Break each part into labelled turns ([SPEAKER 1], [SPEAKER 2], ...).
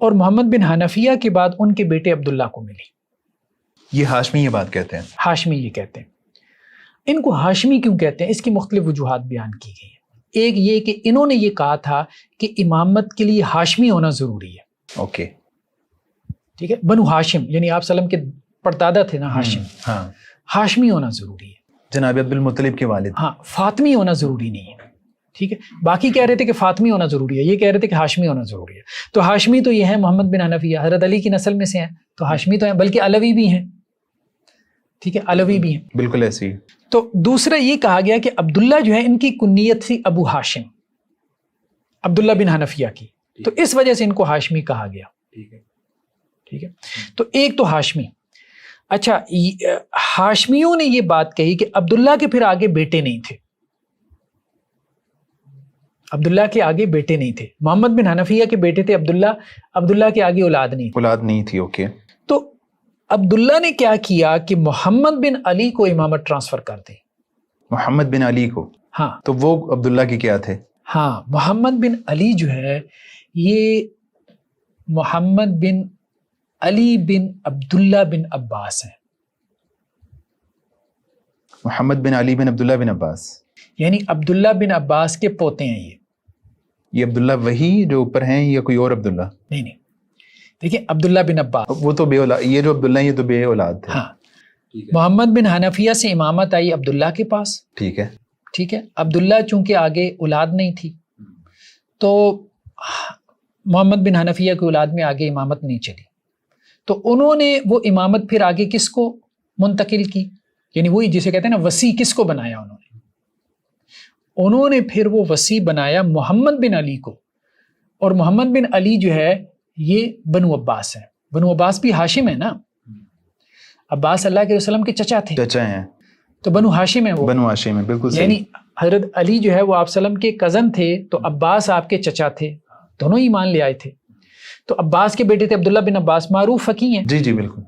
[SPEAKER 1] اور محمد بن حنفیہ کے بعد ان کے بیٹے عبداللہ کو ملی.
[SPEAKER 2] یہ ہاشمی یہ بات کہتے ہیں.
[SPEAKER 1] ہاشمی یہ کہتے ہیں. ان کو ہاشمی کیوں کہتے ہیں اس کی مختلف وجوہات بیان کی گئی ہیں. ایک یہ کہ انہوں نے یہ کہا تھا کہ امامت کے لیے ہاشمی ہونا ضروری ہے.
[SPEAKER 2] اوکے
[SPEAKER 1] ٹھیک ہے. بنو ہاشم یعنی آپ سلم کے پردادا تھے نا ہاشم,
[SPEAKER 2] ہاں
[SPEAKER 1] ہاشمی ہونا ضروری ہے.
[SPEAKER 2] جناب عبد المطلب کے والد.
[SPEAKER 1] ہاں فاطمی ہونا ضروری نہیں ہے. ٹھیک ہے. باقی کہہ رہے تھے کہ فاطمی ہونا ضروری ہے, یہ کہہ رہے تھے کہ ہاشمی ہونا ضروری ہے. تو ہاشمی تو یہ ہے محمد بن حنفیہ, حضرت علی کی نسل میں سے ہیں, تو ہاشمی تو ہیں, بلکہ علوی بھی ہیں. ٹھیک ہے, علوی بھی ہیں.
[SPEAKER 2] بالکل ایسی.
[SPEAKER 1] تو دوسرا یہ کہا گیا کہ عبداللہ جو ہے ان کی کنیت تھی ابو ہاشم, عبداللہ بن حنفیہ کی, تو اس وجہ سے ان کو ہاشمی کہا گیا. ٹھیک ہے. تو ایک تو ہاشمی. اچھا, ہاشمیوں نے یہ بات کہی کہ عبداللہ کے پھر آگے بیٹے نہیں تھے, عبداللہ کے آگے بیٹے نہیں تھے. محمد بن حنفیہ کے بیٹے تھے عبداللہ, عبداللہ کے آگے اولاد نہیں تھی.
[SPEAKER 2] اولاد نہیں تھی. اوکے.
[SPEAKER 1] تو عبداللہ نے کیا کیا کہ محمد بن علی کو امامت ٹرانسفر کر دی.
[SPEAKER 2] محمد بن علی کو.
[SPEAKER 1] ہاں.
[SPEAKER 2] تو وہ عبداللہ کے کیا تھے؟
[SPEAKER 1] ہاں, محمد بن علی جو ہے یہ محمد بن علی بن عبداللہ بن عباس ہیں.
[SPEAKER 2] محمد بن علی بن عبداللہ بن عباس,
[SPEAKER 1] یعنی عبداللہ بن عباس کے پوتے ہیں
[SPEAKER 2] یہ عبداللہ وہی جو اوپر ہیں یا کوئی اور عبداللہ؟
[SPEAKER 1] نہیں, دیکھیں عبداللہ بن عباس
[SPEAKER 2] وہ تو بے اولاد, یہ جو عبداللہ یہ تو بے اولاد تھے.
[SPEAKER 1] ہاں. محمد بن حنفیہ سے امامت آئی عبداللہ کے پاس.
[SPEAKER 2] ٹھیک ہے.
[SPEAKER 1] ٹھیک ہے. عبداللہ چونکہ آگے اولاد نہیں تھی تو محمد بن حنفیہ کی اولاد میں آگے امامت نہیں چلی, تو انہوں نے وہ امامت پھر آگے کس کو منتقل کی, یعنی وہی جسے کہتے ہیں نا وصی, کس کو بنایا انہوں نے پھر وہ وصی بنایا محمد بن علی کو. اور محمد بن علی جو ہے یہ بنو عباس ہے. بنو عباس بھی ہاشم ہے نا, عباس اللہ کے وسلم کے چچا تھے,
[SPEAKER 2] چچا ہیں,
[SPEAKER 1] تو بنو ہاشم ہے وہ.
[SPEAKER 2] بنو ہاشم ہے, بالکل صحیح.
[SPEAKER 1] یعنی حضرت علی جو ہے وہ آپ سلم کے کزن تھے, تو عباس آپ کے چچا تھے, دونوں ایمان لے آئے تھے. تو عباس کے بیٹے تھے عبداللہ بن عباس, معروف فقیہ ہیں.
[SPEAKER 2] جی جی بالکل.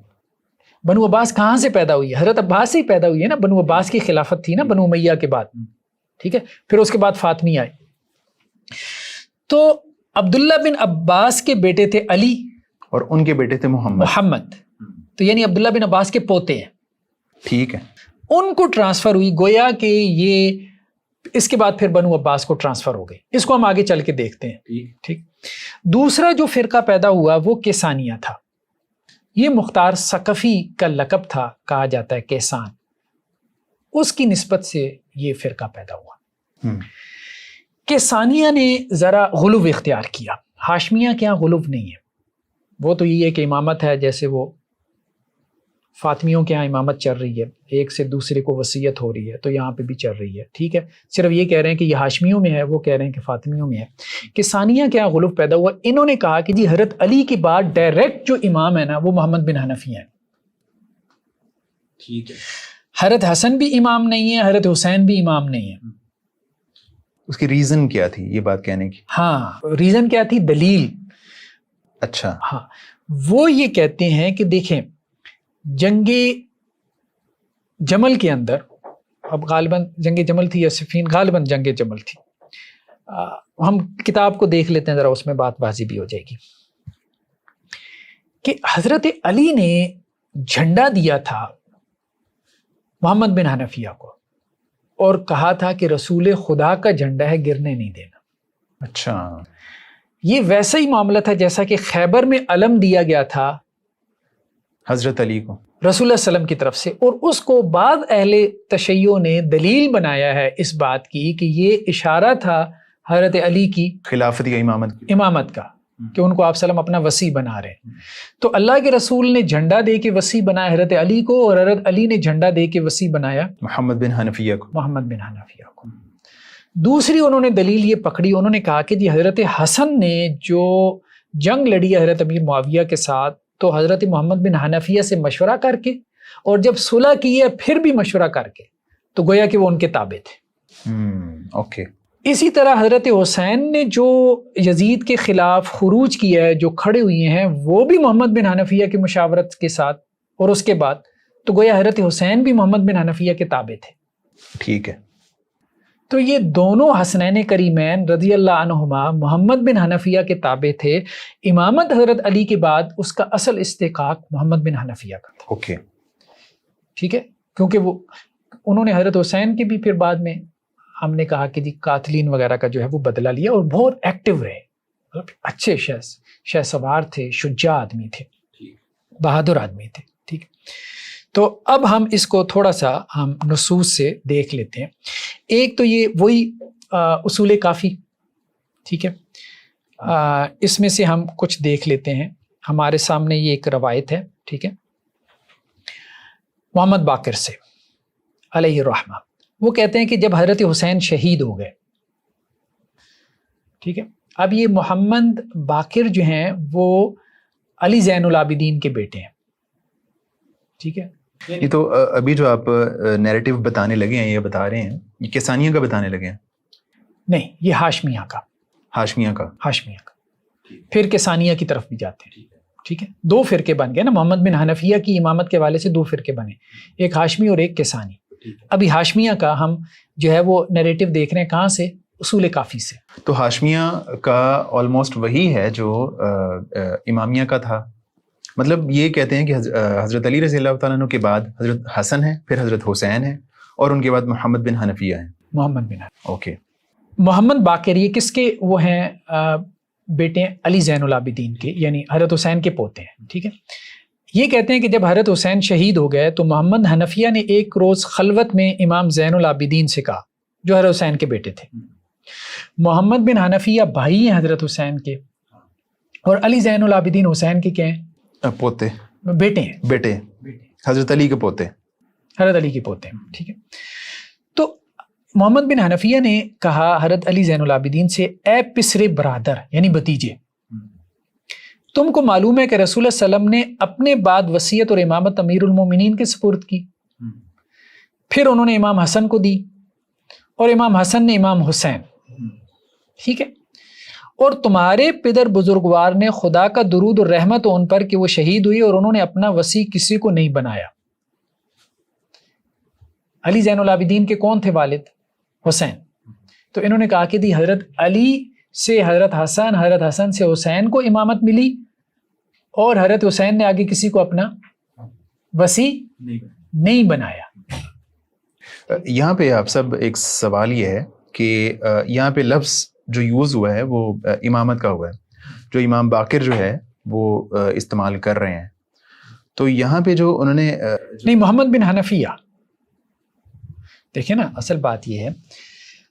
[SPEAKER 1] بنو عباس کہاں سے پیدا ہوئی ہے؟ حضرت عباس سے ہی پیدا ہوئی ہے نا. بنو عباس کی خلافت تھی نا بنو امیہ کے بعد. ٹھیک ہے. پھر اس کے بعد فاطمی آئے. تو عبداللہ بن عباس کے بیٹے تھے علی,
[SPEAKER 2] اور ان کے بیٹے تھے محمد.
[SPEAKER 1] تو یعنی عبداللہ بن عباس کے پوتے ہیں.
[SPEAKER 2] ٹھیک ہے.
[SPEAKER 1] ان کو ٹرانسفر ہوئی, گویا کہ یہ اس کے بعد پھر بنو عباس کو ٹرانسفر ہو گئی. اس کو ہم آگے چل کے دیکھتے ہیں. ٹھیک. دوسرا جو فرقہ پیدا ہوا وہ کیسانیہ تھا. یہ مختار ثقفی کا لقب تھا, کہا جاتا ہے کیسان, اس کی نسبت سے یہ فرقہ پیدا ہوا. کیسانیہ نے ذرا غلو اختیار کیا. ہاشمیہ کے یہاں غلو نہیں ہے, وہ تو یہ ہے کہ امامت ہے جیسے وہ فاطمیوں کے یہاں امامت چل رہی ہے, ایک سے دوسرے کو وصیت ہو رہی ہے, تو یہاں پہ بھی چل رہی ہے. ٹھیک ہے. صرف یہ کہہ رہے ہیں کہ یہ ہاشمیوں میں ہے, وہ کہہ رہے ہیں کہ فاطمیوں میں ہے. کہ ثانیہ کے یہاں غلو پیدا ہوا. انہوں نے کہا کہ جی حضرت علی کے بعد ڈائریکٹ جو امام ہے نا وہ محمد بن حنفیہ ہیں.
[SPEAKER 2] ٹھیک ہے.
[SPEAKER 1] حضرت حسن بھی امام نہیں ہے, حضرت حسین بھی امام نہیں ہے.
[SPEAKER 2] اس کی ریزن کیا تھی یہ بات کہنے کی؟
[SPEAKER 1] ہاں, ریزن کیا تھی؟ دلیل.
[SPEAKER 2] اچھا.
[SPEAKER 1] ہاں, وہ یہ کہتے ہیں کہ دیکھیں جنگ جمل کے اندر, اب غالباً جنگ جمل تھی یا صفین, غالباً جنگ جمل تھی, ہم کتاب کو دیکھ لیتے ہیں ذرا, اس میں بات واضح بھی ہو جائے گی, کہ حضرت علی نے جھنڈا دیا تھا محمد بن حنفیہ کو, اور کہا تھا کہ رسول خدا کا جھنڈا ہے, گرنے نہیں دینا.
[SPEAKER 2] اچھا.
[SPEAKER 1] یہ ویسا ہی معاملہ تھا جیسا کہ خیبر میں علم دیا گیا تھا
[SPEAKER 2] حضرت علی کو
[SPEAKER 1] رسول اللہ صلی اللہ علیہ وسلم کی طرف سے, اور اس کو بعض اہل تشیع نے دلیل بنایا ہے اس بات کی کہ یہ اشارہ تھا حضرت علی کی
[SPEAKER 2] خلافت یا
[SPEAKER 1] امامت کا, کہ ان کو آپ وسلم اپنا وصی بنا رہے ہیں. تو اللہ کے رسول نے جھنڈا دے کے وصی بنایا حضرت علی کو, اور حضرت علی نے جھنڈا دے کے وصی بنایا
[SPEAKER 2] محمد بن حنفیہ کو.
[SPEAKER 1] دوسری انہوں نے دلیل یہ پکڑی, انہوں نے کہا کہ جی حضرت حسن نے جو جنگ لڑی ہے حضرت امیر معاویہ کے ساتھ, تو حضرت محمد بن حنفیہ سے مشورہ کر کے, اور جب صلح کی ہے پھر بھی مشورہ کر کے, تو گویا کہ وہ ان کے تابع تھے.
[SPEAKER 2] اوکے.
[SPEAKER 1] اسی طرح حضرت حسین نے جو یزید کے خلاف خروج کیا ہے, جو کھڑے ہوئے ہیں, وہ بھی محمد بن حنفیہ کی مشاورت کے ساتھ, اور اس کے بعد تو گویا حضرت حسین بھی محمد بن حنفیہ کے تابع تھے.
[SPEAKER 2] ٹھیک ہے.
[SPEAKER 1] تو یہ دونوں حسنین کریمین رضی اللہ عنہما محمد بن حنفیہ کے تابع تھے. امامت حضرت علی کے بعد اس کا اصل استحقاق محمد بن حنفیہ کا تھا.
[SPEAKER 2] اوکے
[SPEAKER 1] ٹھیک ہے, کیونکہ وہ انہوں نے حضرت حسین کے بھی پھر بعد میں ہم نے کہا کہ جی قاتلین وغیرہ کا جو ہے وہ بدلہ لیا, اور بہت ایکٹیو رہے, مطلب اچھے شہ سوار تھے, شجاع آدمی تھے, بہادر آدمی تھے. ٹھیک, تو اب ہم اس کو تھوڑا سا ہم نصوص سے دیکھ لیتے ہیں. ایک تو یہ وہی اصول کافی, ٹھیک ہے, اس میں سے ہم کچھ دیکھ لیتے ہیں. ہمارے سامنے یہ ایک روایت ہے, ٹھیک ہے, محمد باقر سے علیہ الرحمہ. وہ کہتے ہیں کہ جب حضرت حسین شہید ہو گئے, ٹھیک ہے, اب یہ محمد باقر جو ہیں وہ علی زین العابدین کے بیٹے ہیں. ٹھیک ہے,
[SPEAKER 2] یہ تو ابھی جو آپ نیریٹو بتانے لگے ہیں, یہ بتا رہے ہیں, یہ کسانیہ کا بتانے لگے ہیں؟
[SPEAKER 1] نہیں, یہ ہاشمیہ کا.
[SPEAKER 2] ہاشمیہ کا.
[SPEAKER 1] ہاشمیہ کا. پھر کسانیہ کی طرف بھی جاتے ہیں. ٹھیک ہے, دو فرقے بن گئے نا, محمد بن حنفیہ کی امامت کے حوالے سے دو فرقے بنے, ایک ہاشمی اور ایک کسانی. ابھی ہاشمیہ کا ہم جو ہے وہ نیریٹو دیکھ رہے ہیں کہاں سے, اصول کافی سے.
[SPEAKER 2] تو ہاشمیہ کا آلموسٹ وہی ہے جو امامیہ کا تھا. مطلب یہ کہتے ہیں کہ حضرت علی رضی اللہ تعالیٰ عنہ کے بعد حضرت حسن ہے, پھر حضرت حسین ہے, اور ان کے بعد محمد بن حنفیہ ہیں.
[SPEAKER 1] محمد بن حنفیہ.
[SPEAKER 2] اوکے.
[SPEAKER 1] محمد باقر یہ کس کے وہ ہیں بیٹے؟ علی زین العابدین کے, یعنی حضرت حسین کے پوتے ہیں. ٹھیک ہے, یہ کہتے ہیں کہ جب حضرت حسین شہید ہو گئے تو محمد حنفیہ نے ایک روز خلوت میں امام زین العابدین سے کہا, جو حضرت حسین کے بیٹے تھے. محمد بن حنفیہ بھائی ہیں حضرت حسین کے, اور علی زین العابدین حسین کے کیا ہیں؟
[SPEAKER 2] پوتے,
[SPEAKER 1] بیٹے ہیں.
[SPEAKER 2] بیٹے, حضرت علی کے پوتے,
[SPEAKER 1] حضرت علی کے پوتے ہیں. ٹھیک ہے, تو محمد بن حنفیہ نے کہا حضرت علی زین العابدین سے, اے پسرے برادر یعنی بھتیجے, تم کو معلوم ہے کہ رسول اللہ علیہ وسلم نے اپنے بعد وصیت اور امامت امیر المومنین کے سپرد کی, پھر انہوں نے امام حسن کو دی, اور امام حسن نے امام حسین. ٹھیک ہے, اور تمہارے پدر بزرگوار نے خدا کا درود اور رحمت ان پر کہ وہ شہید ہوئی, اور انہوں نے اپنا وصی کسی کو نہیں بنایا. علی زین العابدین کے کون تھے والد؟ حسین. تو انہوں نے کہا کہ دی حضرت علی سے حضرت حسن, حضرت حسن سے حسین کو امامت ملی, اور حضرت حسین نے آگے کسی کو اپنا وصی نہیں بنایا.
[SPEAKER 2] یہاں پہ آپ سب ایک سوال یہ ہے کہ یہاں پہ لفظ جو یوز ہوا ہے وہ امامت کا ہوا ہے, جو امام باقر جو ہے وہ استعمال کر رہے ہیں. تو یہاں پہ جو انہوں نے
[SPEAKER 1] نہیں, محمد بن حنفیہ, دیکھیں نا اصل بات یہ ہے,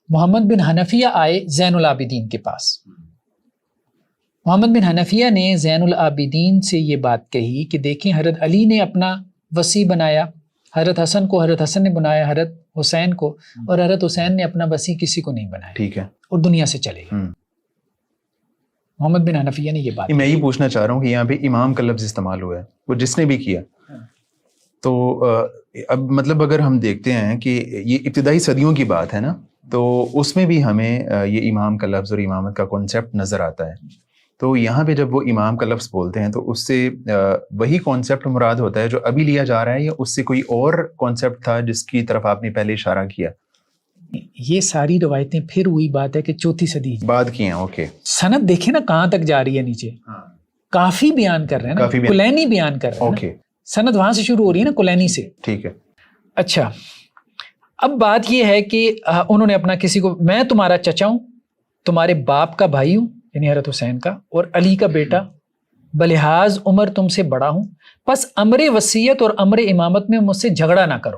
[SPEAKER 1] محمد بن حنفیہ آئے زین العابدین کے پاس. محمد بن حنفیہ نے زین العابدین سے یہ بات کہی کہ دیکھیں حضرت علی نے اپنا وصی بنایا, حضرت حسن کو حضرت حسن نے بنایا, حضرت حسین کو, اور حضرت حسین نے اپنا وصی کسی کو نہیں بنایا.
[SPEAKER 2] ٹھیک ہے,
[SPEAKER 1] اور دنیا سے چلے گئے. محمد بن حنفیہ نے یہ بات,
[SPEAKER 2] میں یہ پوچھنا چاہ رہا ہوں کہ یہاں پہ امام کا لفظ استعمال ہوا ہے, وہ جس نے بھی کیا. تو اب مطلب اگر ہم دیکھتے ہیں کہ یہ ابتدائی صدیوں کی بات ہے نا, تو اس میں بھی ہمیں یہ امام کا لفظ اور امامت کا کانسیپٹ نظر آتا ہے. تو یہاں پہ جب وہ امام کا لفظ بولتے ہیں تو اس سے وہی کانسیپٹ مراد ہوتا ہے جو ابھی لیا جا رہا ہے, یا اس سے کوئی اور کانسیپٹ تھا جس کی طرف آپ نے پہلے اشارہ کیا؟
[SPEAKER 1] یہ ساری روایتیں پھر وہی بات ہے کہ 4 صدی
[SPEAKER 2] بعد کی ہیں. اوکے,
[SPEAKER 1] سند دیکھیں نا کہاں تک جا رہی ہے نیچے. کافی بیان کر رہے ہیں نا, کلینی بیان کر رہے ہیں. اوکے, سند وہاں سے شروع ہو رہی ہے نا, کلینی سے.
[SPEAKER 2] ٹھیک ہے.
[SPEAKER 1] اچھا, اب بات یہ ہے کہ انہوں نے اپنا کسی کو, میں تمہارا چچا ہوں, تمہارے باپ کا بھائی ہوں یعنی حضرت حسین کا, اور علی کا بیٹا, بلحاظ عمر تم سے بڑا ہوں, پس امر وصیت اور امر امامت میں مجھ سے جھگڑا نہ کرو.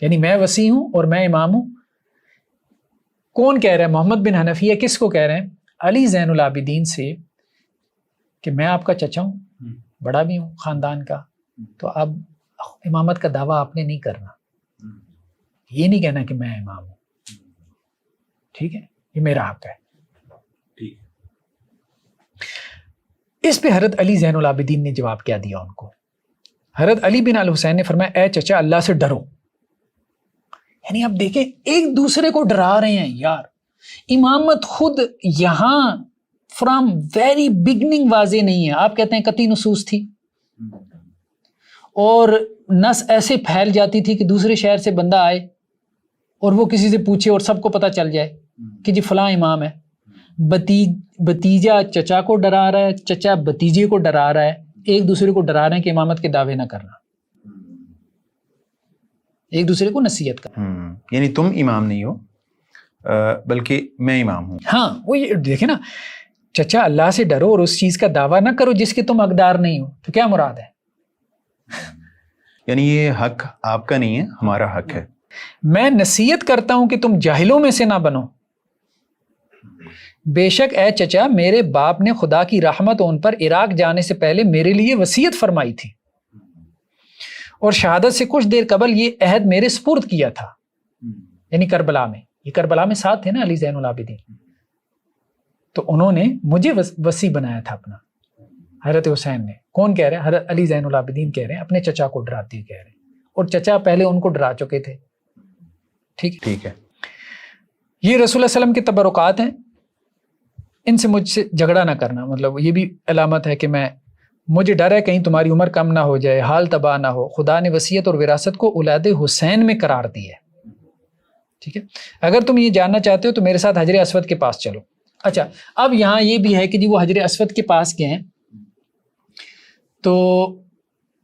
[SPEAKER 1] یعنی میں وصی ہوں اور میں امام ہوں. کون کہہ رہا ہے؟ محمد بن حنفیہ کس کو کہہ رہے ہیں؟ علی زین العابدین سے, کہ میں آپ کا چچا ہوں, بڑا بھی ہوں خاندان کا, تو اب امامت کا دعویٰ آپ نے نہیں کرنا. یہ نہیں کہنا کہ میں امام ہوں. ٹھیک ہے, یہ میرا حق ہے. اس پہ حضرت علی زین العابدین نے جواب کیا دیا ان کو؟ حضرت علی بن الحسین نے فرمایا, اے چچا اللہ سے ڈرو. یعنی آپ دیکھیں ایک دوسرے کو ڈرا رہے ہیں یار. امامت خود یہاں فرام ویری بگننگ واضح نہیں ہے. آپ کہتے ہیں قطعی نصوص تھی, اور نس ایسے پھیل جاتی تھی کہ دوسرے شہر سے بندہ آئے اور وہ کسی سے پوچھے اور سب کو پتہ چل جائے کہ جی فلاں امام ہے، بھتیجا چچا کو ڈرا رہا ہے، چچا بھتیجے کو ڈرا رہا ہے، ایک دوسرے کو ڈرا رہے ہیں کہ امامت کے دعوے نہ کرنا، ایک دوسرے کو نصیحت کرنا.
[SPEAKER 2] یعنی تم امام نہیں ہو بلکہ میں امام ہوں.
[SPEAKER 1] ہاں وہ یہ دیکھیں نا، چچا اللہ سے ڈرو اور اس چیز کا دعویٰ نہ کرو جس کے تم حقدار نہیں ہو، تو کیا مراد ہے؟
[SPEAKER 2] یعنی یہ حق آپ کا نہیں ہے، ہمارا حق ہے.
[SPEAKER 1] میں نصیحت کرتا ہوں کہ تم جاہلوں میں سے نہ بنو. بے شک اے چچا، میرے باپ نے خدا کی رحمت ان پر عراق جانے سے پہلے میرے لیے وصیت فرمائی تھی اور شہادت سے کچھ دیر قبل یہ عہد میرے سپرد کیا تھا، یعنی کربلا میں. یہ کربلا میں ساتھ تھے نا علی زین العابدین، تو انہوں نے مجھے وصی بنایا تھا اپنا. حضرت حسین نے، کون کہہ رہے ہیں؟ حضرت علی زین العابدین کہہ رہے ہیں، اپنے چچا کو ڈراتے کہہ رہے ہیں، اور چچا پہلے ان کو ڈرا چکے تھے. ٹھیک ہے. یہ رسول اللہ صلی اللہ علیہ وسلم کے تبرکات ہیں، ان سے مجھ سے جھگڑا نہ کرنا. مطلب یہ بھی علامت ہے کہ مجھے ڈر ہے کہیں تمہاری عمر کم نہ ہو جائے، حال تباہ نہ ہو. خدا نے وصیت اور وراثت کو اولاد حسین میں قرار دی ہے. ٹھیک ہے. اگر تم یہ جاننا چاہتے ہو تو میرے ساتھ حجر اسود کے پاس چلو. اچھا، اب یہاں یہ بھی ہے کہ جی وہ حجر اسود کے پاس گئے ہیں، تو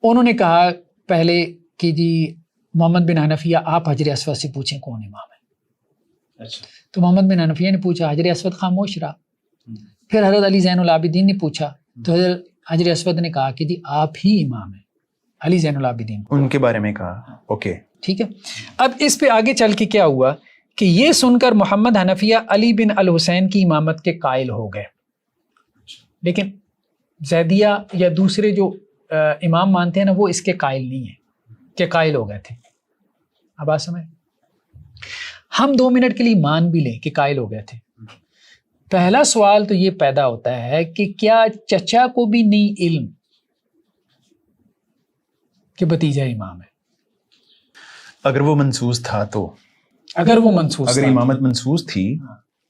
[SPEAKER 1] انہوں نے کہا پہلے کہ جی محمد بن حنفیہ آپ حجر اسود سے پوچھیں کون امام ہے. تو محمد بن حنفیہ نے پوچھا، حجر اسود خاموش رہا. پھر حضرت علی زین العابدین نے پوچھا، تو حضرت حجر اسود نے کہا کہ جی آپ ہی امام ہیں. علی زین العابدین
[SPEAKER 2] ان کے بارے میں کہا. اوکے
[SPEAKER 1] ٹھیک ہے. اب اس پہ آگے چل کے کیا ہوا کہ یہ سن کر محمد حنفیہ علی بن الحسین کی امامت کے قائل ہو گئے، لیکن زیدیہ یا دوسرے جو امام مانتے ہیں نا وہ اس کے قائل نہیں ہیں کہ قائل ہو گئے تھے. اب بات سمجھ، ہم 2 منٹ کے لیے مان بھی لیں کہ قائل ہو گئے تھے. پہلا سوال تو یہ پیدا ہوتا ہے کہ کیا چچا کو بھی نہیں علم کہ بھتیجا امام ہے؟
[SPEAKER 2] اگر وہ منسوس تھا تو،
[SPEAKER 1] اگر وہ منسوس،
[SPEAKER 2] اگر امامت منسوس تھی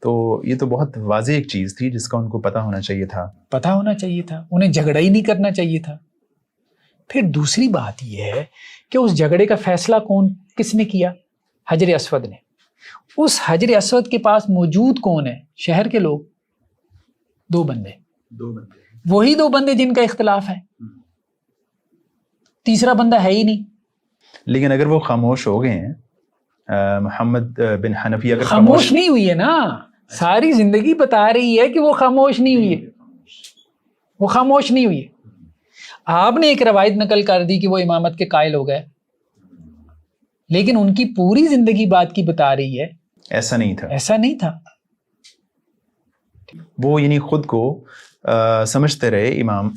[SPEAKER 2] تو یہ تو بہت واضح ایک چیز تھی جس کا ان کو پتہ ہونا چاہیے تھا. پتہ
[SPEAKER 1] ہونا چاہیے تھا، انہیں جھگڑا ہی نہیں کرنا چاہیے تھا. پھر دوسری بات یہ ہے کہ اس جھگڑے کا فیصلہ کس نے کیا؟ حجر اسود نے. اس حجر اسود کے پاس موجود کون ہے؟ شہر کے لوگ، 2 بندے، وہی 2 بندے جن کا اختلاف ہے، تیسرا بندہ ہے ہی نہیں.
[SPEAKER 2] لیکن اگر وہ خاموش ہو گئے ہیں، محمد بن حنفی اگر
[SPEAKER 1] خاموش نہیں ہوئی ہے نا، ساری زندگی بتا رہی ہے کہ وہ خاموش نہیں ہوئی ہے، وہ خاموش نہیں ہوئی ہے. آپ نے ایک روایت نقل کر دی کہ وہ امامت کے قائل ہو گئے، لیکن ان کی پوری زندگی بات کی بتا رہی ہے
[SPEAKER 2] ایسا نہیں تھا،
[SPEAKER 1] ایسا نہیں تھا.
[SPEAKER 2] وہ یعنی خود کو سمجھتے رہے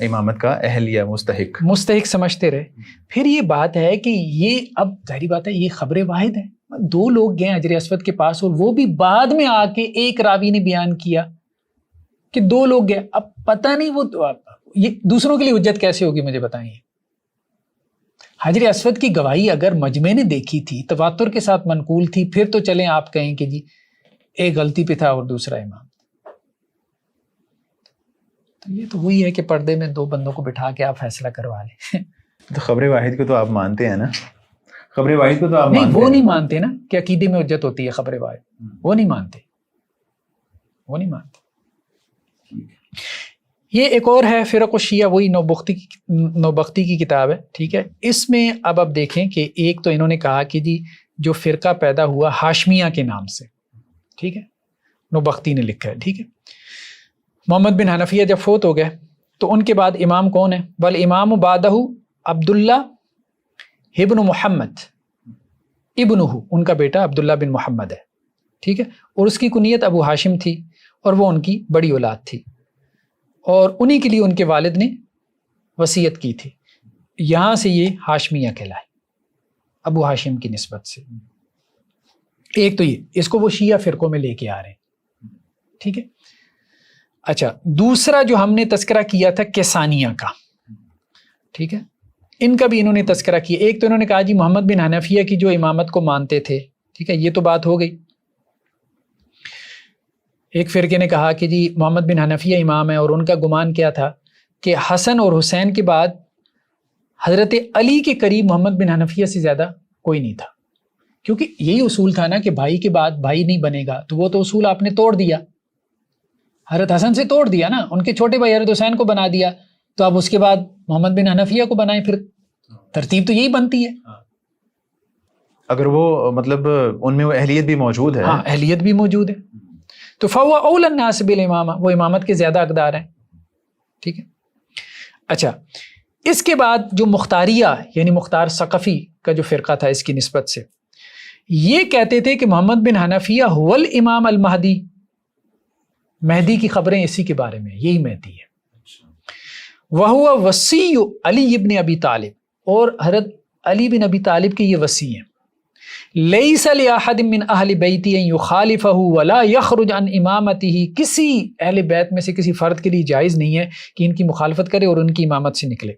[SPEAKER 2] امامت کا اہل یا مستحق
[SPEAKER 1] سمجھتے رہے. پھر یہ بات ہے کہ یہ اب ظاہری بات ہے یہ خبر واحد ہے. 2 لوگ گئے حجر اسود کے پاس اور وہ بھی بعد میں آ کے ایک راوی نے بیان کیا کہ 2 لوگ گئے. اب پتہ نہیں وہ یہ دوسروں کے لیے حجت کیسے ہوگی، مجھے بتائیں. حجر اسود کی گواہی اگر مجمع نے دیکھی تھی، تواتر کے ساتھ منقول تھی، پھر تو چلیں آپ کہیں کہ جی ایک غلطی پہ تھا اور دوسرا امام. تو یہ تو وہی ہے کہ پردے میں 2 بندوں کو بٹھا کے آپ فیصلہ کروا لیں.
[SPEAKER 2] تو خبر واحد کو تو آپ مانتے ہیں نا؟ خبر واحد کو تو آپ
[SPEAKER 1] نہیں، وہ نہیں مانتے نا کہ عقیدے میں حجت ہوتی ہے خبر واحد. وہ نہیں مانتے. یہ ایک اور ہے فرق الشیعہ، وہی نوبختی کی کتاب ہے. ٹھیک ہے. اس میں اب دیکھیں کہ ایک تو انہوں نے کہا کہ جی جو فرقہ پیدا ہوا ہاشمیہ کے نام سے، ٹھیک ہے، نوبختی نے لکھا ہے. ٹھیک ہے. محمد بن حنفیہ جب فوت ہو گئے تو ان کے بعد امام کون ہے؟ بل امام بعدہ عبداللہ ابن محمد ابنہ، ان کا بیٹا عبداللہ بن محمد ہے. ٹھیک ہے. اور اس کی کنیت ابو ہاشم تھی اور وہ ان کی بڑی اولاد تھی، اور انہی کے لیے ان کے والد نے وصیت کی تھی. یہاں سے یہ ہاشمیہ کہلائے، ابو ہاشم کی نسبت سے. ایک تو یہ، اس کو وہ شیعہ فرقوں میں لے کے آ رہے ہیں. ٹھیک ہے. اچھا، دوسرا جو ہم نے تذکرہ کیا تھا کیسانیہ کا، ٹھیک ہے، ان کا بھی انہوں نے تذکرہ کیا. ایک تو انہوں نے کہا جی محمد بن حنفیہ کی جو امامت کو مانتے تھے، ٹھیک ہے، یہ تو بات ہو گئی. ایک فرقے نے کہا کہ جی محمد بن حنفیہ امام ہے، اور ان کا گمان کیا تھا کہ حسن اور حسین کے بعد حضرت علی کے قریب محمد بن حنفیہ سے زیادہ کوئی نہیں تھا، کیونکہ یہی اصول تھا نا کہ بھائی کے بعد بھائی نہیں بنے گا، تو وہ تو اصول آپ نے توڑ دیا، حضرت حسن سے توڑ دیا نا، ان کے چھوٹے بھائی حضرت حسین کو بنا دیا، تو اب اس کے بعد محمد بن حنفیہ کو بنائیں، پھر ترتیب تو یہی بنتی ہے۔
[SPEAKER 2] اگر وہ مطلب ان میں وہ اہلیت بھی موجود ہے،
[SPEAKER 1] ہاں اہلیت بھی موجود ہے، تو فَهُوَ أَوْلَى النَّاسِ بِالْإِمَامَةِ، وہ امامت کے زیادہ حقدار ہیں، ٹھیک ہے۔ اچھا، اس کے بعد جو مختاریہ یعنی مختار ثقفی کا جو فرقہ تھا اس کی نسبت سے، یہ کہتے تھے کہ محمد بن حنفیہ هو الامام المہدی، مہدی کی خبریں اسی کے بارے میں، یہی مہدی ہے۔ وَهُوَ وَصِيُّ علی ابن ابی طالب، اور حضرت علی بن ابی طالب کے یہ وصی ہیں۔ لَيْسَ لِأَحَدٍ مِّنْ أَهْلِ بَيْتِهِ أَن يُخَالِفَهُ وَلَا يَخْرُجْ عَنْ إِمَامَتِهِ، کسی اہل بیت میں سے کسی فرد کے لیے جائز نہیں ہے کہ ان کی مخالفت کرے اور ان کی امامت سے نکلے۔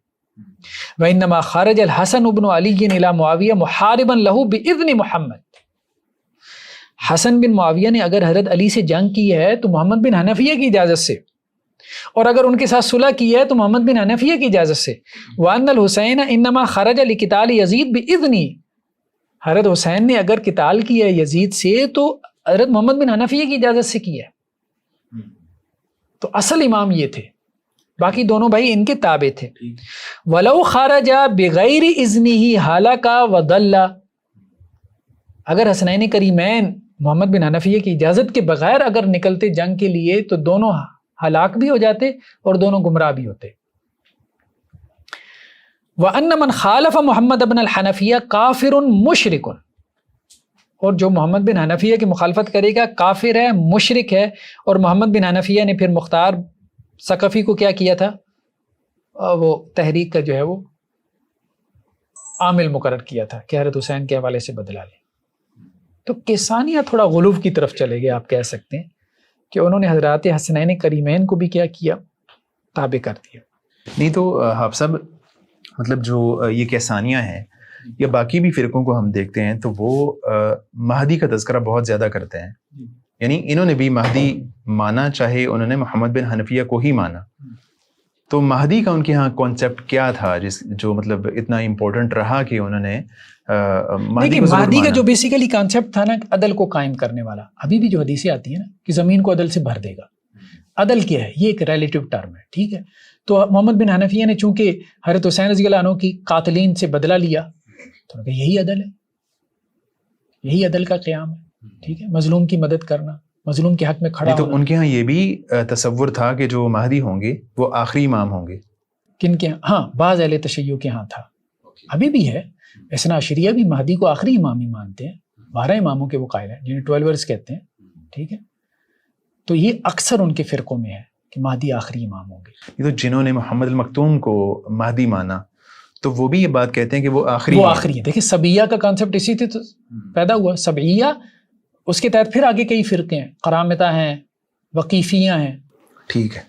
[SPEAKER 1] وَإِنَّمَا خَرَجَ الْحَسَنُ بْنُ عَلِيٍّ إِلَىٰ مُعَاوِيَةَ مُحَارِبًا لَهُ بِإِذْنِ محمد، حسن بن معاویہ نے اگر حضرت علی سے جنگ کی ہے تو محمد بن حنفیہ کی اجازت سے، اور اگر ان کے ساتھ صلح کی ہے تو محمد بن حنفیہ کی اجازت سے۔ وَأَنَّ الْحُسَيْنَ إِنَّمَا خَرَجَ لِقِتَالِ يَزِيدَ بِإِذْنِهِ، حضرت حسین نے اگر قتال کیا ہے یزید سے تو حضرت محمد بن حنفیہ کی اجازت سے کیا ہے، تو اصل امام یہ تھے، باقی دونوں بھائی ان کے تابع تھے۔ وَلَوْ خَرَجَ بِغَيْرِ إِذْنِهِ هَلَكَ وَضَلَّ، اگر حسنین کریمین محمد بن حنفیہ کی اجازت کے بغیر اگر نکلتے جنگ کے لیے تو دونوں ہلاک بھی ہو جاتے اور دونوں گمراہ بھی ہوتے۔ وَأَنَّ مَنْ خَالَفَ محمد بن الحنفیہ کافر مشرک، اور جو محمد بن حنفیہ کی مخالفت کرے گا کافر ہے، مشرک ہے۔ اور محمد بن حنفیہ نے پھر مختار ثقفی کو کیا کیا تھا، وہ تحریک کا جو ہے وہ عامل مقرر کیا تھا کہ حضرت حسین کے حوالے سے بدلہ لیں۔ تو کیسانیہ تھوڑا غلو کی طرف چلے گئے، آپ کہہ سکتے ہیں کہ انہوں نے حضرات حسنین کریمین کو بھی کیا کیا، تابع کر دیا۔
[SPEAKER 2] نہیں تو حافظ صاحب مطلب جو یہ کیسانیہ ہیں یا باقی بھی فرقوں کو ہم دیکھتے ہیں تو وہ مہدی کا تذکرہ بہت زیادہ کرتے ہیں، یعنی انہوں نے بھی مہدی مانا، چاہے انہوں نے محمد بن حنفیہ کو ہی مانا، تو مہدی کا ان کے ہاں کانسیپٹ کیا تھا جو مطلب اتنا امپورٹنٹ رہا کہ انہوں نے
[SPEAKER 1] مہدی کا جو بیسیکلی کانسیپٹ تھا نا عدل کو قائم کرنے والا، ابھی بھی جو حدیثیں آتی ہیں نا کہ زمین کو عدل سے بھر دے گا، عدل کیا ہے، یہ ایک ریلیٹو ٹرم ہے، ٹھیک ہے۔ تو محمد بن حنفیہ نے چونکہ حضرت حسین رضی اللہ عنہ کی قاتلین سے بدلہ لیا تو یہی عدل ہے، یہی عدل کا قیام ہے، ٹھیک ہے، مظلوم کی مدد کرنا، مظلوم کے حق میں کھڑا ہونا۔
[SPEAKER 2] تو ان کے ہاں یہ بھی تصور تھا کہ جو مہدی ہوں گے وہ آخری امام ہوں گے،
[SPEAKER 1] کن کے ہاں؟ بعض اہل تشیع کے ہاں تھا، ابھی بھی ہے، اثنا عشریہ بھی مہدی کو آخری امام ہی مانتے ہیں، 12 اماموں کے وہ قائل ہیں جنہیں 12 کہتے ہیں، ٹھیک ہے۔ تو یہ اکثر ان کے فرقوں میں ہے کہ مہدی آخری امام ہوں گے۔
[SPEAKER 2] یہ تو جنہوں نے محمد المکتوم کو مہدی مانا تو وہ بھی یہ بات کہتے ہیں کہ وہ آخری
[SPEAKER 1] ہے۔ دیکھیں سبعیہ کا کانسیپٹ اسی سے تو پیدا ہوا، سبعیہ، اس کے تحت پھر آگے کئی فرقے ہیں، قرامطہ ہیں، وقیفیہ ہیں،
[SPEAKER 2] ٹھیک ہے،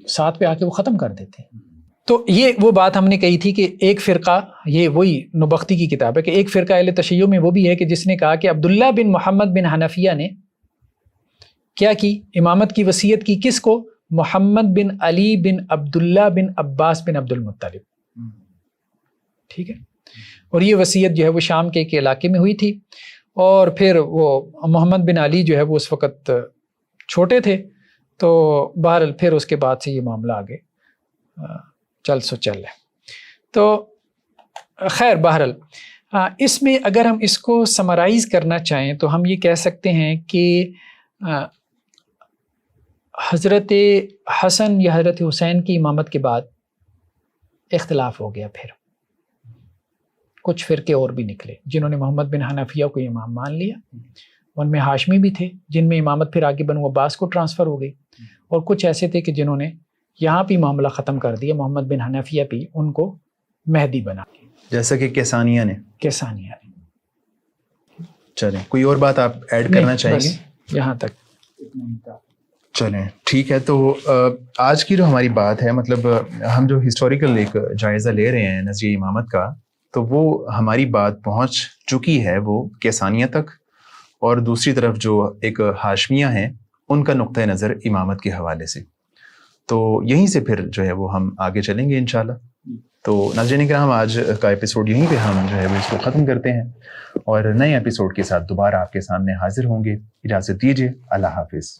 [SPEAKER 1] ساتھ پہ آ کے وہ ختم کر دیتے ہیں۔ تو یہ وہ بات ہم نے کہی تھی کہ ایک فرقہ، یہ وہی نبختی کی کتاب ہے کہ ایک فرقہ اہل تشیع میں وہ بھی ہے کہ جس نے کہا کہ عبداللہ بن محمد بن حنفیہ نے کیا کی، امامت کی وصیت کی، کس کو؟ محمد بن علی بن عبداللہ بن عباس بن عبد المطلب، ٹھیک ہے۔ اور یہ وصیت جو ہے وہ شام کے ایک علاقے میں ہوئی تھی، اور پھر وہ محمد بن علی جو ہے وہ اس وقت چھوٹے تھے، تو بہرحال پھر اس کے بعد سے یہ معاملہ آگے چل ہے۔ تو خیر بہرحال اس میں اگر ہم اس کو سمرائز کرنا چاہیں تو ہم یہ کہہ سکتے ہیں کہ حضرت حسن یا حضرت حسین کی امامت کے بعد اختلاف ہو گیا، پھر کچھ فرقے اور بھی نکلے جنہوں نے محمد بن حنفیہ کو امام مان لیا، ان میں ہاشمی بھی تھے جن میں امامت پھر آگے بنو عباس کو ٹرانسفر ہو گئی، اور کچھ ایسے تھے کہ جنہوں نے یہاں بھی معاملہ ختم کر دیا، محمد بن حنفیہ بھی ان کو مہدی بنا،
[SPEAKER 2] جیسا کہ کیسانیہ نے۔ چلیں کوئی اور بات آپ ایڈ کرنا چاہیں گے؟
[SPEAKER 1] یہاں تک
[SPEAKER 2] چلیں ٹھیک ہے۔ تو آج کی جو ہماری بات ہے، مطلب ہم جو ہسٹوریکل ایک جائزہ لے رہے ہیں نظریہ امامت کا، تو وہ ہماری بات پہنچ چکی ہے وہ کیسانیہ تک، اور دوسری طرف جو ایک ہاشمیہ ہیں ان کا نقطہ نظر امامت کے حوالے سے، تو یہیں سے پھر جو ہے وہ ہم آگے چلیں گے انشاءاللہ۔ تو ناظرین کرام آج کا ایپیسوڈ یہیں پہ ہم جو ہے وہ اس کو ختم کرتے ہیں اور نئے ایپیسوڈ کے ساتھ دوبارہ آپ کے سامنے حاضر ہوں گے. اجازت دیجیے. اللہ حافظ.